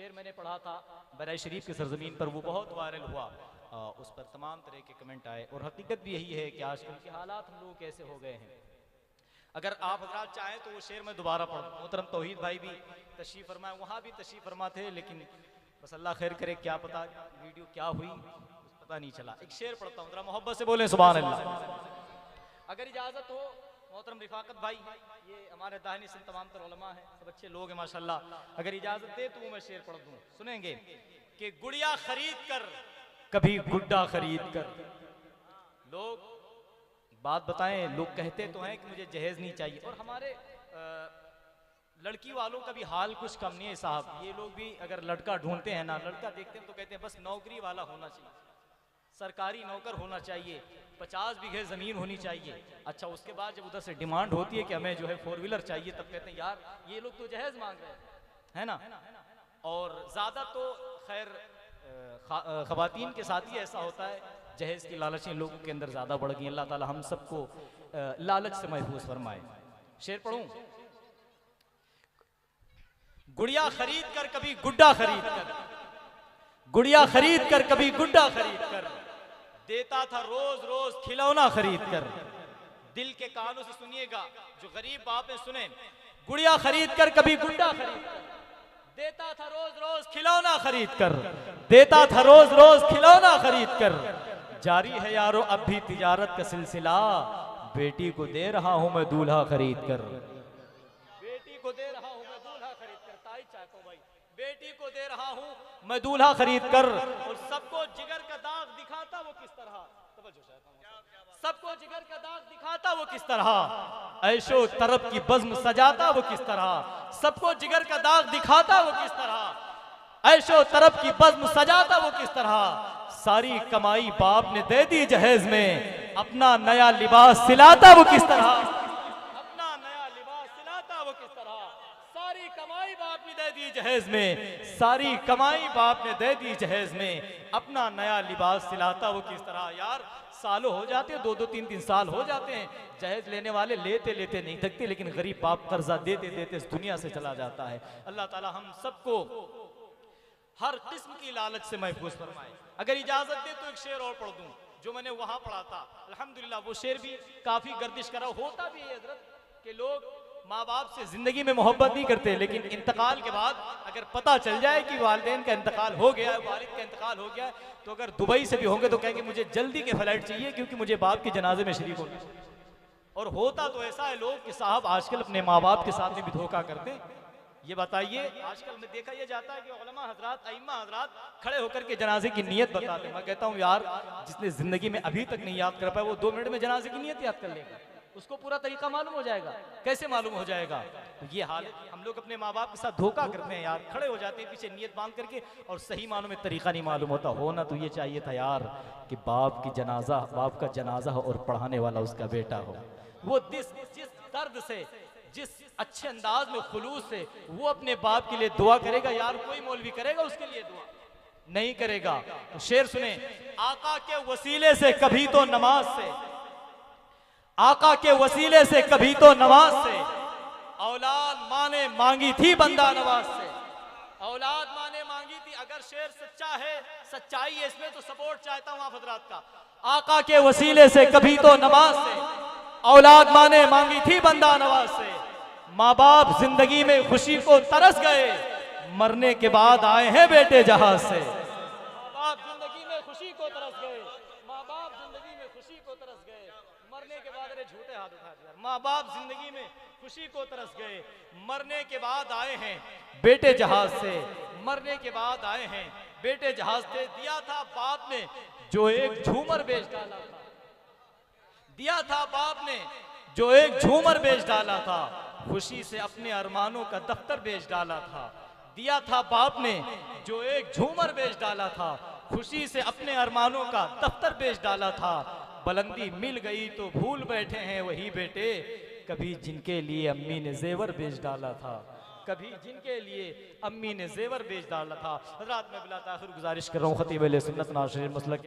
शेर मैंने पढ़ा था बहराइच शरीफ की सरजमीन पर, वो बहुत वायरल हुआ। उस पर तमाम तरह के कमेंट आए और हकीकत भी यही है कि आजकल के हालात हम लोग कैसे हो गए हैं। अगर आप हजरात चाहें तो वो शेर मैं दोबारा पढ़ दूं। मोहतरम तौहीद भाई भी तशरीफ फरमाए, वहाँ भी तशरीफ फरमा थे, लेकिन बस अल्लाह खैर करे, क्या पता वीडियो क्या हुई पता नहीं चला। एक शेर पढ़ता हूँ, जरा मोहब्बत से बोले सुभान अल्लाह। अगर इजाजत हो मोहतरम रिफाकत भाई, ये हमारे दाहिनी से तमाम तर उलमा है, सब अच्छे लोग हैं माशाल्लाह, अगर इजाजत दे तो मैं शेर पढ़ दूं। सुनेंगे कि गुड़िया खरीद कर कभी गुड्डा खरीद कर। लोग बात बताएं, लोग कहते तो हैं कि मुझे जहेज नहीं चाहिए, और हमारे लड़की वालों का भी हाल कुछ कम नहीं है साहब। ये लोग भी अगर लड़का ढूंढते हैं ना, लड़का देखते हैं तो कहते हैं बस नौकरी वाला होना चाहिए, सरकारी नौकर होना चाहिए, 50 बीघे ज़मीन होनी चाहिए। अच्छा, उसके बाद जब उधर से डिमांड होती है कि हमें जो है 4 व्हीलर चाहिए, तब कहते हैं यार ये लोग तो जहेज मांग रहे हैं, है ना। और ज़्यादा तो खैर ख़वातीन के साथ ही ऐसा होता है, जहेज की लालचें लोगों के अंदर ज़्यादा बढ़ गई। अल्लाह ताला हम सबको लालच से महफूज फरमाए। शेर पढ़ूं, गुड़िया खरीद कर कभी गुड्डा खरीद कर, गुड़िया खरीद कर कभी गुड्डा खरीद कर, देता था रोज रोज खिलौना खरीद कर। दिल के कानों से सुनिएगा, जो गरीब बाप है सुने। गुड़िया खरीद कर कभी गुड्डा खरीद कर, देता था रोज रोज खिलौना खरीद कर, देता था रोज रोज खिलौना खरीद कर। जारी है यारो अब भी तिजारत का सिलसिला, बेटी को दे रहा हूं मैं दूल्हा खरीद कर, बेटी को दे रहा हूं मैं दूल्हा खरीद कर। ताई चाहता हूं भाई, बेटी को दे रहा हूं मैं दूल्हा खरीद कर। और सबको जिगर का दाग दिखाता वो किस तरह, सबको जिगर का दाग दिखाता वो किस तरह, ऐशो तरब की बज़्म सजाता वो किस तरह। सबको जिगर का दाग दिखाता वो किस तरह, ऐशो तरब की बज़्म सजाता वो किस तरह। सारी कमाई बाप ने दे दी जहेज में, अपना नया लिबास सिलाता वो किस तरह, अपना नया लिबास सिलाता वो किस तरह। सारी कमाई बाप ने दे दी जहेज में, सारी कमाई बाप ने दे दी जहेज में, अपना नया लिबास सिलाता वो किस तरह। यार सालों हो जाते हैं, 2-2 3-3 साल हो जाते हैं, जहेज लेने वाले लेते लेते नहीं थकते, लेकिन गरीब बाप कर्जा देते देते इस दुनिया से चला जाता है। अल्लाह ताला हम सबको हर किस्म की लालच से महफूज फरमाए। अगर इजाजत दे तो एक शेर और पढ़ दूं, जो मैंने वहां पढ़ा था। अल्हम्दुलिल्लाह वो शेर भी काफी गर्दिश करा। होता भी है हजरत कि लोग माँ बाप से जिंदगी में मोहब्बत नहीं करते, लेकिन इंतकाल के बाद अगर पता चल जाए कि वालिदैन का इंतकाल हो गया है, वालिद का इंतकाल हो गया है, तो अगर दुबई से भी होंगे तो कहेंगे मुझे जल्दी के फ्लाइट चाहिए, क्योंकि मुझे बाप के जनाजे में शरीक होना। और होता तो ऐसा है लोग कि साहब आजकल अपने माँ बाप के साथ में भी धोखा करते हैं। ये बताइए, आजकल में देखा यह जाता है कि उलमा हजरात, अइम्मा हजरात खड़े होकर के जनाजे की नियत बताते हैं। मैं कहता हूँ यार, जिसने जिंदगी में अभी तक नहीं याद कर पाया, वो 2 मिनट में जनाजे की नियत याद कर लेगा, उसको पूरा तरीका मालूम हो जाएगा। कैसे मालूम हो जाएगा? तो ये हाल है, हम लोग अपने माँ बाप के साथ धोखा करते हैं यार, खड़े हो जाते हैं पीछे नियत बांध करके, और सही मानों में तरीका नहीं मालूम होता। होना तो ये चाहिए था यार कि बाप की जनाजा, बाप का जनाजा हो और पढ़ाने वाला उसका बेटा हो। वो जिस दर्द से, जिस अच्छे अंदाज में, खुलूस से वो अपने बाप के लिए दुआ करेगा, यार कोई मौलवी करेगा उसके लिए दुआ? नहीं करेगा। तो शेर सुने, आका के वसीले से कभी तो नमाज से, आका के वसीले से कभी तो नमाज से, औलाद माँ ने मांगी थी बंदा नवाज से, औलाद माँ ने मांगी थी। अगर शेर सच्चा है, सच्चाई है इसमें, तो सपोर्ट चाहता हूं आप हजरात का। आका के वसीले से कभी तो नमाज से, औलाद माँ ने मांगी थी बंदा नवाज से। माँ बाप जिंदगी में खुशी को तरस गए, मरने के बाद आए हैं बेटे जहाज से। माँ बाप जिंदगी में खुशी को तरस गए, माँ बाप जिंदगी में खुशी को तरस गए, मरने के बाद, अरे झूठे हाथ उठा दिया। माँ बाप जिंदगी में खुशी को तरस गए, मरने के बाद आए हैं बेटे जहाज से, मरने के बाद आए हैं बेटे जहाज से। दिया था बाप ने जो एक झूमर बेच डाला था, दिया था बाप ने जो एक झूमर बेच डाला था, खुशी से अपने अरमानों का दफ्तर बेच डाला था। दिया था बाप ने जो एक झूमर बेच डाला था, खुशी से अपने अरमानों का दफ्तर बेच डाला था। बुलंदी मिल गई तो भूल बैठे हैं वही बेटे, कभी जिनके लिए अम्मी ने जेवर बेच डाला था, कभी जिनके लिए अम्मी ने जेवर बेच डाला था। हज़रात मैं बिला ताख़िर गुजारिश कर रहा हूँ, खतीब अहले सुन्नत नासिर मसलक